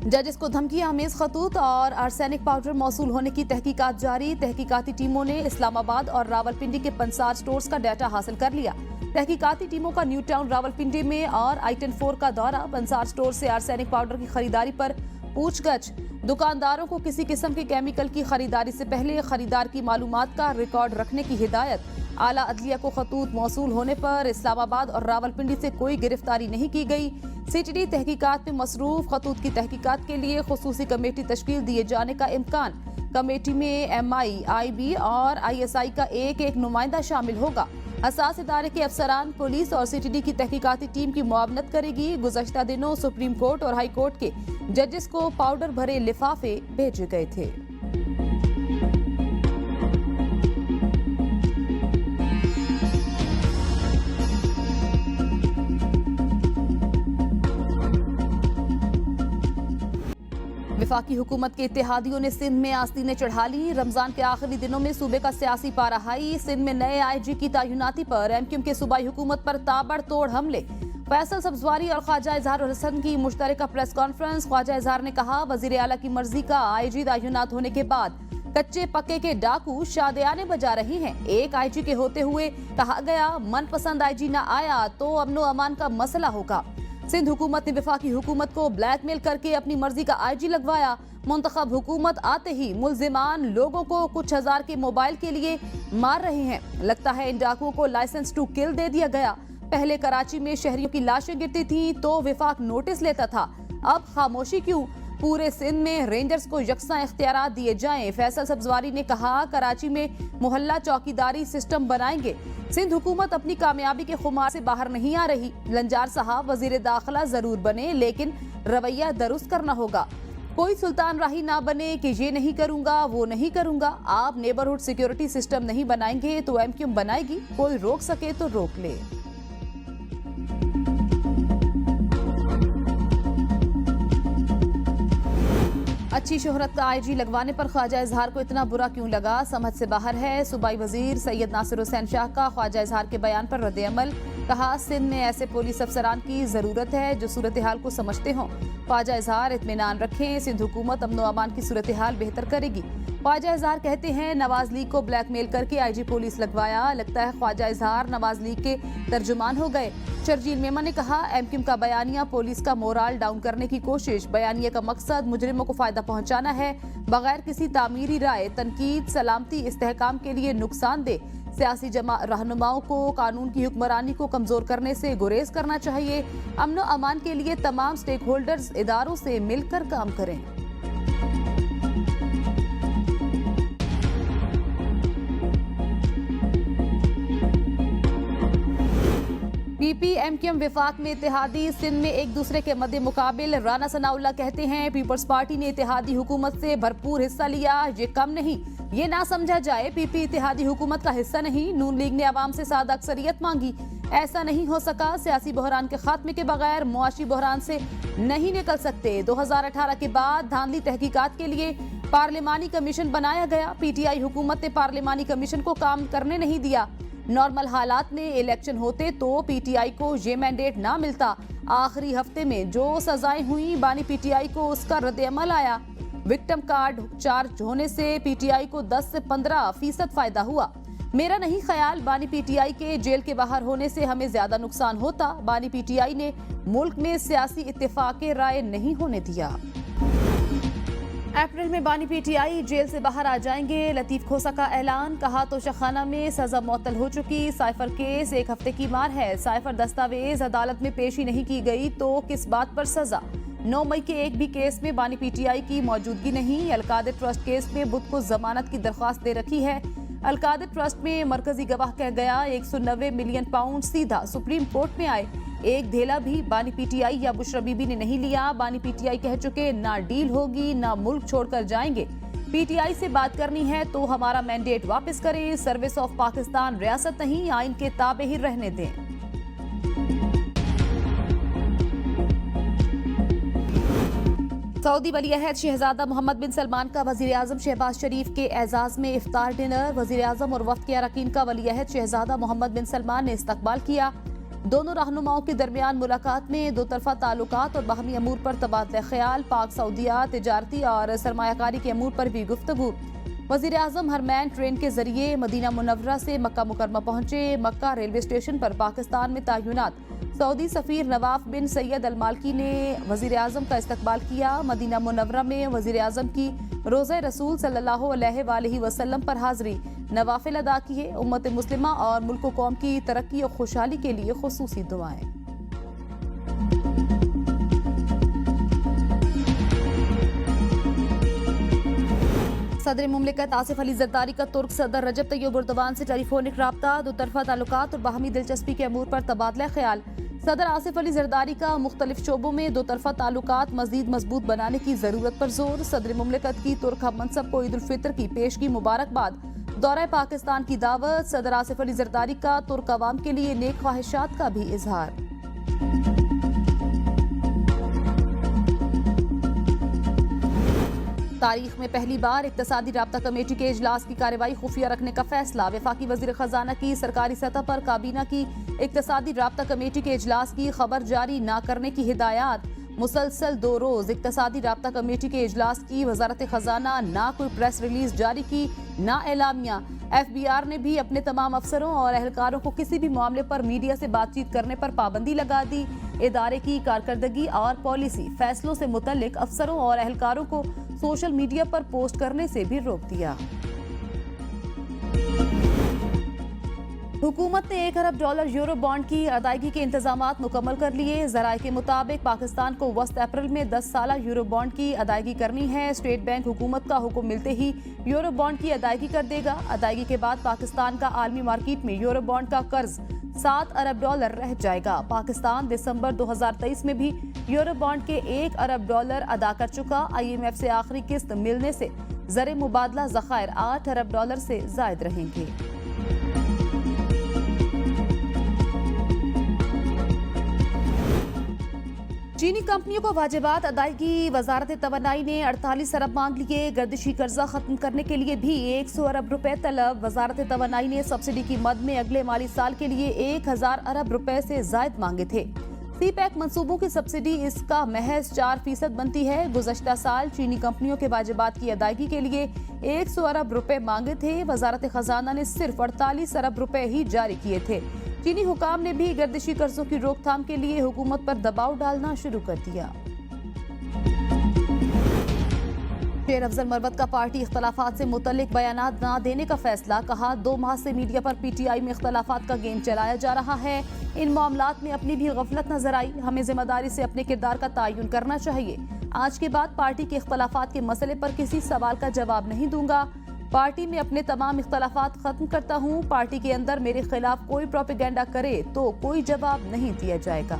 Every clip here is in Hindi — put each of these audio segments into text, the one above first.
जजेस को धमकी आमेज खतूत और आर्सेनिक पाउडर मौसूल होने की तहकीकात जारी। तहकीकाती टीमों ने इस्लामाबाद और रावलपिंडी के पंसार स्टोर्स का डाटा हासिल कर लिया। तहकीकाती टीमों का न्यू टाउन रावलपिंडी में और I-10 4 का दौरा। पंसार स्टोर से आर्सेनिक पाउडर की खरीदारी पर पूछगछ। दुकानदारों को किसी किस्म के केमिकल की खरीदारी से पहले खरीदार की मालूमात का रिकॉर्ड रखने की हिदायत। आला अदलिया को खतूत मौसूल होने पर इस्लामाबाद और रावलपिंडी से कोई गिरफ्तारी नहीं की गई। CTD तहकीकात में मसरूफ। खतूत की तहकीकात के लिए खुसूसी कमेटी तश्कील दिए जाने का इम्कान। कमेटी में MI, IB और ISI का एक नुमाइंदा शामिल होगा। हसास इदारे के अफसरान पुलिस और CTD की तहकीकाती टीम की मुआवनत करेगी। गुज़श्ता दिनों सुप्रीम कोर्ट और हाई कोर्ट के जजेस को पाउडर भरे लिफाफे भेजे गए थे। वफाकी हुकूमत के इत्तेहादियों ने सिंध में आस्तीनें चढ़ा ली। रमजान के आखिरी दिनों में सूबे का सियासी पारा हाई। सिंध में नए IG की तैनाती पर MQM के सूबाई हुकूमत पर ताबड़तोड़ हमले। फैसल सब्जवारी और ख्वाजा इजहार हसन की मुश्तरका प्रेस कॉन्फ्रेंस। ख्वाजा इजहार ने कहा, वजीर आला की मर्जी का IG तैनात होने के बाद कच्चे पक्के के डाकू शादियाने बजा रही हैं। एक IG के होते हुए कहा गया, मनपसंद IG न आया तो अमनो अमान का मसला होगा। सिंध हुकूमत ने वफाकी हुकूमत को ब्लैकमेल करके अपनी मर्जी का IG लगवाया। मुंतखब हुकूमत आते ही मुल्जिमान लोगों को कुछ हजार के मोबाइल के लिए मार रहे हैं। लगता है इन डाकुओं को लाइसेंस टू किल दे दिया गया। पहले कराची में शहरियों की लाशें गिरती थी तो विफाक नोटिस लेता था, अब खामोशी क्यों? पूरे सिंध में रेंजर्स को यकसा इख्तियारात दिए जाएं। फैसल सब्जवारी ने कहा, कराची में मोहल्ला चौकीदारी सिस्टम बनाएंगे। सिंध हुकूमत अपनी कामयाबी के खुमार से बाहर नहीं आ रही। लंजार साहब वजीर दाखिला जरूर बने, लेकिन रवैया दुरुस्त करना होगा। कोई सुल्तान राही ना बने कि ये नहीं करूंगा वो नहीं करूंगा। आप नेबरहुड सिक्योरिटी सिस्टम नहीं बनाएंगे तो MQM बनाएगी। कोई रोक सके तो रोक ले। अच्छी शोहरत का IG लगवाने पर ख्वाजा इजहार को इतना बुरा क्यों लगा, समझ से बाहर है। सूबाई वजीर सैयद नासिर हुसैन शाह का ख्वाजा इजहार के बयान पर रद्द अमल। कहा, सिंध में ऐसे पुलिस अफसरान की जरूरत है जो सूरत हाल को समझते हों। ख्वाजा इजहार इत्मीनान रखें, सिंध हुकूमत अमन अमान की सूरत हाल बेहतर करेगी। ख्वाजा इजहार कहते हैं, नवाज लीग को ब्लैकमेल करके IG पुलिस लगवाया। लगता है ख्वाजा इजहार नवाज लीग के तर्जुमान हो गए। शर्जील मेमन ने कहा, MQM का बयानिया पुलिस का मोराल डाउन करने की कोशिश। बयानिया का मकसद मुजरिमों को फायदा पहुंचाना है, बगैर किसी तामीरी राय। तनकीद सलामती इस्तेहकाम के लिए नुकसानदेह। सियासी रहनुमाओं को कानून की हुक्मरानी को कमजोर करने से गुरेज करना चाहिए। अमन अमान के लिए तमाम स्टेक होल्डर्स इदारों से मिलकर काम करें। PP MQM विफाक में इत्तेहादी सिंध में एक दूसरे के मद्दे मुकाबिल। राना सनाउल्लाह कहते हैं, पीपल्स पार्टी ने इत्तेहादी हुकूमत से भरपूर हिस्सा लिया, ये कम नहीं। ये ना समझा जाए PP इत्तेहादी हुकूमत का हिस्सा नहीं। नून लीग ने अवाम से सादा अक्सरियत मांगी, ऐसा नहीं हो सका। सियासी बहरान के खात्मे के बगैर मुआशी बहरान से नहीं निकल सकते। 2018 के बाद धांधली तहकीकात के लिए पार्लिमानी कमीशन बनाया गया। PTI हुकूमत ने पार्लिमानी कमीशन को काम करने नहीं दिया। नॉर्मल हालात में इलेक्शन होते तो PTI को ये मैंडेट ना मिलता। आखिरी हफ्ते में जो सजाएं हुई बानी PTI को उसका रद्द अमल आया। विक्टिम कार्ड चार्ज होने से PTI को 10 से 15% फायदा हुआ। मेरा नहीं ख्याल बानी PTI के जेल के बाहर होने से हमें ज्यादा नुकसान होता। बानी PTI ने मुल्क में सियासी इत्तेफाक राय नहीं होने दिया। अप्रैल में बानी PTI जेल से बाहर आ जाएंगे। लतीफ खोसा का ऐलान। कहा, तो शखाना में सजा मुअत्तल हो चुकी। साइफर केस 1 हफ्ते की मार है। साइफर दस्तावेज अदालत में पेशी नहीं की गई तो किस बात पर सजा। 9 मई के एक भी केस में बानी PTI की मौजूदगी नहीं। अलकादिर ट्रस्ट केस में बुध को जमानत की दरख्वास्त दे रखी है। अलकादिर ट्रस्ट में मरकजी गवाह कह गया, 190 मिलियन पाउंड सीधा सुप्रीम कोर्ट में आए। एक धेला भी बानी PTI या बुशरा बीबी ने नहीं लिया। बानी PTI कह चुके, ना डील होगी ना मुल्क छोड़कर जाएंगे। PTI से बात करनी है तो हमारा मैंडेट वापस करें। सर्विस ऑफ पाकिस्तान रियासत नहीं, आइन के ताबे ही रहने दें। सऊदी वली अहद शहजादा मोहम्मद बिन सलमान का वजीर आजम शहबाज शरीफ के एजाज में इफ्तार डिनर। वजीर आजम और वफ्द के अरकान का वली अहद शहजादा मोहम्मद बिन सलमान ने इस्तकबाल किया। दोनों रहनुमाओं के दरमियान मुलाकात में दो तरफा ताल्लुकात और बाहमी अमूर पर तबादला ख्याल, पाक सऊदिया, तिजारती और सरमायाकारी के अमूर पर भी गुफ्तगू। वजीर आजम हरमैन ट्रेन के जरिए मदीना मुनव्वरा से मक्का मुकरमा पहुंचे। मक्का रेलवे स्टेशन पर पाकिस्तान में तैनात सऊदी सफीर नवाफ बिन सैयद अल मालकी ने वजीर आजम का इस्तकबाल किया। मदीना मुनव्वरा में वजीर आजम की रोज़े रसूल सल्लल्लाहु अलैहि वसल्लम पर हाजिरी, नवाफिल अदा किए। उम्मत मुस्लिमा और मुल्क कौम की तरक्की और खुशहाली के लिए खुसूसी दुआएं। सदर मुमलिकत आसिफ अली जरदारी का तुर्क सदर रजब तैयब एर्दोगान से टेलीफोनिक राब्ता, दो तरफा ताल्लुकात और बाहमी दिलचस्पी के अमूर पर तबादला ख्याल। सदर आसिफ अली जरदारी का मुख्तलिफ शोबों में दो तरफा ताल्लुकात मजीद मजबूत बनाने की जरूरत पर जोर। सदर मुमलिकत की तुर्क हम मनसब को ईद उल फितर की पेशगी मुबारकबाद। दौरा पाकिस्तान की दावत। सदर आसिफ अली जरदारी का तुर्क अवाम के लिए नेक ख्वाहिशात का भी इजहार। तारीख में पहली बार इक्तसादी राब्ता कमेटी के इजलास की कार्रवाई खुफिया रखने का फैसला। वफाकी वजीर खजाना की सरकारी सतह पर काबीना की इक्तसादी राब्ता कमेटी के इजलास की खबर जारी न करने की हिदायत। मुसलसल 2 रोज इक्तसादी राब्ता कमेटी के इजलास की वजारत खजाना ना कोई प्रेस रिलीज जारी की, ना एलामिया। FBR ने भी अपने तमाम अफसरों और एहलकारों को किसी भी मामले पर मीडिया से बातचीत करने पर पाबंदी लगा दी। इदारे की कारकर्दगी और पॉलिसी फैसलों से मुतल्लिक अफसरों और एहलकारों को सोशल मीडिया पर पोस्ट करने से भी रोक दिया। हुकूमत ने $1 अरब यूरो बॉन्ड की अदायगी के इंतजामात मुकम्मल कर लिए। जराये के मुताबिक पाकिस्तान को वस्त अप्रैल में 10 साला यूरो बॉन्ड की अदायगी करनी है। स्टेट बैंक हुकूमत का हुक्म मिलते ही यूरो बॉन्ड की अदायगी कर देगा। अदायगी के बाद पाकिस्तान का आलमी मार्केट में यूरो बॉन्ड का कर्ज $7 अरब रह जाएगा। पाकिस्तान दिसंबर 2023 में भी यूरो बॉन्ड के $1 अरब अदा कर चुका। IMF से आखिरी किस्त मिलने से ज़र मुबादला ज़खायर $8 अरब से जायद रहेंगे। चीनी कंपनियों को वाजिबात अदायगी। वजारत तवन्नाई ने 48 अरब मांग लिए। गर्दिशी कर्जा खत्म करने के लिए भी 100 अरब रुपए तलब। वजारत तवन्नाई ने सब्सिडी की मद में अगले माली साल के लिए 1000 अरब रुपए से जायद मांगे थे। CPEC मंसूबों की सब्सिडी इसका महज 4% बनती है। गुज़श्ता साल चीनी कंपनियों के वाजिबात की अदायगी के लिए 100 अरब रुपए मांगे थे। वजारत खजाना ने सिर्फ 48 अरब रुपए ही जारी किए थे। चीनी हुकाम ने भी गर्दिशी कर्जों की रोकथाम के लिए हुकूमत पर दबाव डालना शुरू कर दिया। शेर अफजल मरवत का पार्टी इख्तलाफात से मुतल्लिक बयानात न देने का फैसला। कहा 2 माह से मीडिया पर PTI में इख्तलाफात का गेम चलाया जा रहा है। इन मामलात में अपनी भी गफलत नजर आई। हमें जिम्मेदारी से अपने किरदार का तयन करना चाहिए। आज के बाद पार्टी के इख्तलाफात के मसले पर किसी सवाल का जवाब नहीं दूंगा। पार्टी में अपने तमाम इख्तलाफात खत्म करता हूँ। पार्टी के अंदर मेरे खिलाफ कोई प्रोपेगेंडा करे तो कोई जवाब नहीं दिया जाएगा।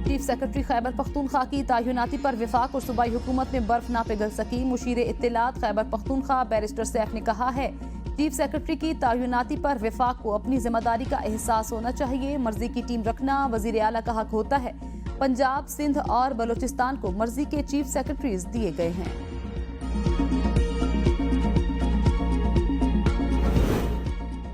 चीफ सेक्रेटरी खैबर पख्तूनख्वा की तैनाती पर वफाक और सूबाई हुकूमत में बर्फ ना पिघल सकी। मुशीर इत्तलात खैबर पख्तूनख्वा बैरिस्टर सैफ ने कहा है, चीफ सेक्रेटरी की तैनाती पर वफाक को अपनी जिम्मेदारी का एहसास होना चाहिए। मर्जी की टीम रखना वजीर आला का हक होता है। पंजाब, सिंध और बलोचिस्तान को मर्जी के चीफ सेक्रेटरीज दिए गए हैं।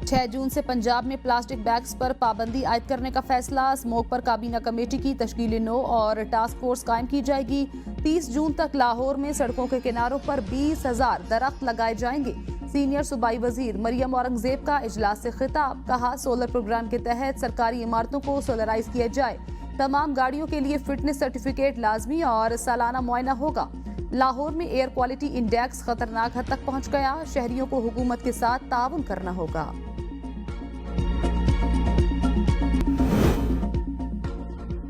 6 जून से पंजाब में प्लास्टिक बैग्स पर पाबंदी आयद करने का फैसला। स्मोक पर काबीना कमेटी की तश्कील नो और टास्क फोर्स कायम की जाएगी। 30 जून तक लाहौर में सड़कों के किनारों पर 20,000 दरख्त लगाए जाएंगे। सीनियर सूबाई वजीर मरियम औरंगजेब का इजलास से खिताब। कहा, सोलर प्रोग्राम के तहत सरकारी इमारतों को सोलराइज किया जाए। तमाम गाड़ियों के लिए फिटनेस सर्टिफिकेट लाजमी और सालाना मुआयना होगा। लाहौर में एयर क्वालिटी इंडेक्स खतरनाक हद तक पहुंच गया। शहरियों को हुकूमत के साथ ताउन करना होगा।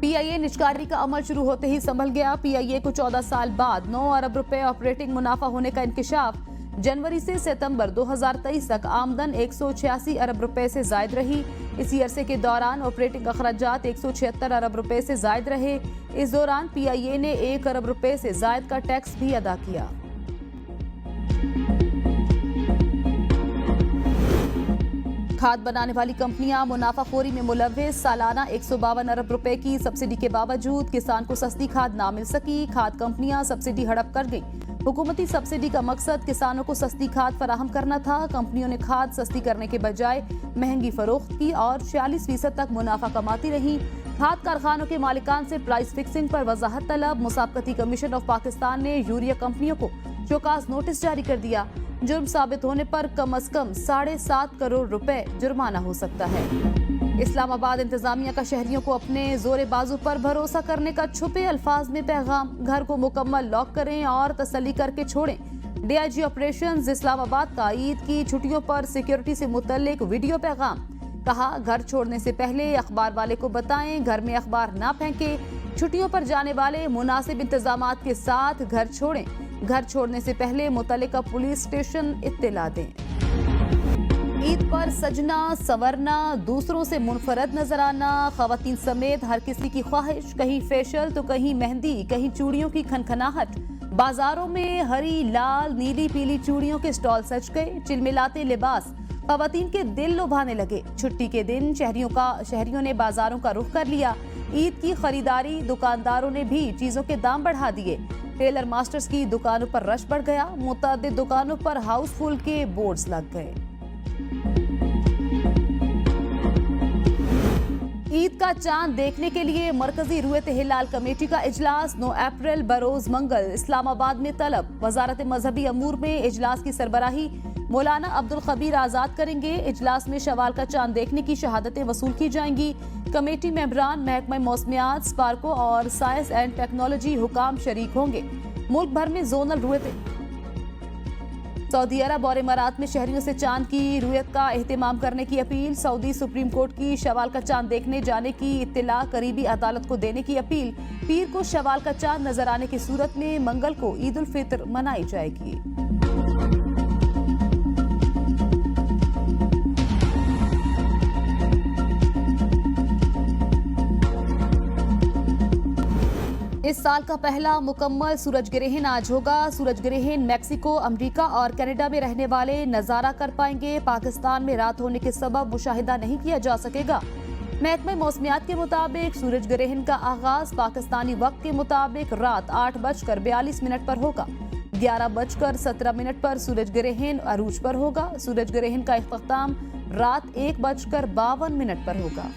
PIA निजकारी का अमल शुरू होते ही संभल गया। PIA को 14 साल बाद 9 अरब रुपए ऑपरेटिंग मुनाफा होने का इंकिशाफ। जनवरी से सितंबर 2023 तक आमदन 186 अरब रुपए से जायद रही। इसी अरसे के दौरान ऑपरेटिंग अखराजात 176 अरब रुपए से जायद रहे। इस दौरान PIA ने 1 अरब रुपए से जायद का टैक्स भी अदा किया। खाद बनाने वाली कंपनियां मुनाफाखोरी में मुलव्विस। सालाना 152 अरब रुपए की सब्सिडी के बावजूद किसान को सस्ती खाद ना मिल सकी। खाद कंपनियां सब्सिडी हड़प कर गईं। हुकूमती सब्सिडी का मकसद किसानों को सस्ती खाद फराहम करना था। कंपनियों ने खाद सस्ती करने के बजाय महंगी फरोख्त की और 46% तक मुनाफा कमाती रही। खाद कारखानों के मालिकान से प्राइस फिक्सिंग पर वजाहत तलब। मुसाबकती कमीशन ऑफ पाकिस्तान ने यूरिया कंपनियों को शोकाज नोटिस जारी कर दिया। जुर्म साबित होने पर कम से कम 7.5 करोड़ रुपए जुर्माना हो सकता है। इस्लामाबाद इंतजामिया का शहरियों को अपने जोरे बाजू पर भरोसा करने का छुपे अल्फाज में पैगाम। घर को मुकम्मल लॉक करें और तसल्ली करके छोड़ें। डीआईजी ऑपरेशंस इस्लामाबाद का ईद की छुट्टियों पर सिक्योरिटी से मुतल्लिक वीडियो पैगाम। कहा, घर छोड़ने से पहले अखबार वाले को बताएं, घर में अखबार ना फेंकें। छुट्टियों पर जाने वाले मुनासिब इंतजामात के साथ घर छोड़ें। घर छोड़ने से पहले मुतल्लिका पुलिस स्टेशन इत्तला दें। ईद पर सजना संवरना, दूसरों से मुनफरद नजर आना, खवातीन समेत हर किसी की ख्वाहिश, कहीं फेशियल तो कहीं मेहंदी, कहीं चूड़ियों की खनखनाहट। बाजारों में हरी, लाल, नीली, पीली चूड़ियों के स्टॉल सज गए। चिलमिलाते लिबास खवातीन के दिल लुभाने लगे। छुट्टी के दिन शहरियों ने बाजारों का रुख कर लिया। ईद की खरीदारी, दुकानदारों ने भी चीजों के दाम बढ़ा दिए। टेलर मास्टर्स की दुकानों पर रश बढ़ गया। मुतअद्दिद दुकानों पर हाउसफुल के बोर्ड्स लग गए। ईद का चांद देखने के लिए मरकजी रुयत हिलाल कमेटी का इजलास 9 अप्रैल बरोज मंगल इस्लामाबाद में तलब। वजारत मजहबी अमूर में इजलास की सरबराही मौलाना अब्दुल खबीर आजाद करेंगे। इजलास में शवाल का चांद देखने की शहादतें वसूल की जाएंगी। कमेटी मेंबरान महकमा मौसमियात, स्पार्को और साइंस एंड टेक्नोलॉजी हुकाम शरीक होंगे। मुल्क भर में जोनल रुयत। सऊदी अरब और इमारात में शहरियों से चांद की रुयत का एहतमाम करने की अपील। सऊदी सुप्रीम कोर्ट की शवाल का चांद देखने जाने की इत्तला करीबी अदालत को देने की अपील। पीर को शवाल का चांद नजर आने की सूरत में मंगल को ईद उल फितर मनाई जाएगी। इस साल का पहला मुकम्मल सूरज ग्रहण आज होगा। सूरज ग्रहण मैक्सिको, अमेरिका और कनाडा में रहने वाले नजारा कर पाएंगे। पाकिस्तान में रात होने के सबब मुशाहिदा नहीं किया जा सकेगा। महकमा मौसमियात के मुताबिक सूरज ग्रहण का आगाज पाकिस्तानी वक्त के मुताबिक रात 8:42 पर होगा। 11:17 पर सूरज ग्रहण अरूज पर होगा। सूरज ग्रहण का इख्तिताम रात 1:52 पर होगा।